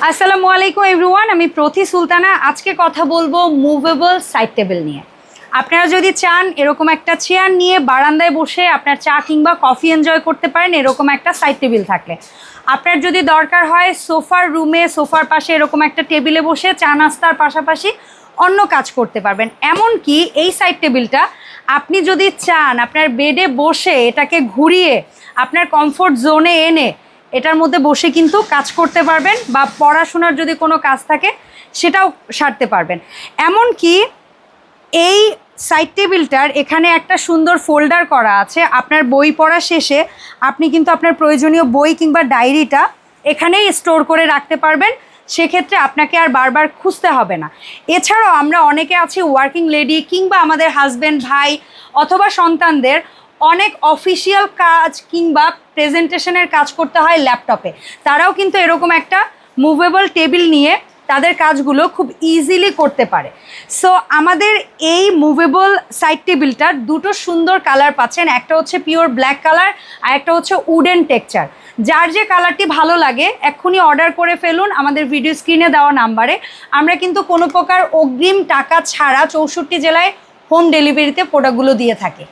আসসালামু আলাইকুম এভরিওয়ান, আমি প্রতি সুলতানা। আজকে কথা বলবো মুভেবল সাইড টেবিল নিয়ে। আপনারা যদি চান এরকম একটা চেয়ার নিয়ে বারান্দায় বসে আপনার চা কিংবা কফি এনজয় করতে পারেন এরকম একটা সাইড টেবিল থাকলে, আপনার যদি দরকার হয় সোফার রুমে সোফার পাশে এরকম একটা টেবিলে বসে চা নাস্তার পাশাপাশি অন্য কাজ করতে পারবেন। এমনকি এই সাইড টেবিলটা আপনি যদি চান আপনার বেডে বসে এটাকে ঘুরিয়ে আপনার কমফোর্ট জোনে এনে এটার মধ্যে বসে কিন্তু কাজ করতে পারবেন, বা পড়াশোনার যদি কোনো কাজ থাকে সেটাও সারতে পারবেন। এমনকি এই সাইড টেবিলটার এখানে একটা সুন্দর ফোল্ডার করা আছে। আপনার বই পড়া শেষে আপনি কিন্তু আপনার প্রয়োজনীয় বই কিংবা ডায়েরিটা এখানেই স্টোর করে রাখতে পারবেন, সেক্ষেত্রে আপনাকে আর বারবার খুঁজতে হবে না। এছাড়াও আমরা অনেকে আছি ওয়ার্কিং লেডি কিংবা আমাদের হাজব্যান্ড ভাই অথবা সন্তানদের অনেক অফিসিয়াল কাজ কিংবা প্রেজেন্টেশনের কাজ করতে হয় ল্যাপটপে, তারাও কিন্তু এরকম একটা মুভেবল টেবিল নিয়ে তাদের কাজগুলো খুব ইজিলি করতে পারে। সো আমাদের এই মুভেবল সাইড টেবিলটার দুটো সুন্দর কালার পাচ্ছেন, একটা হচ্ছে পিওর ব্ল্যাক কালার আর একটা হচ্ছে উডেন টেক্সচার। যার যে কালারটি ভালো লাগে এক্ষুনি অর্ডার করে ফেলুন আমাদের ভিডিও স্ক্রিনে দেওয়া নাম্বারে। আমরা কিন্তু কোনো প্রকার অগ্রিম টাকা ছাড়া 64 জেলায় হোম ডেলিভারিতে প্রোডাক্টগুলো দিয়ে থাকি।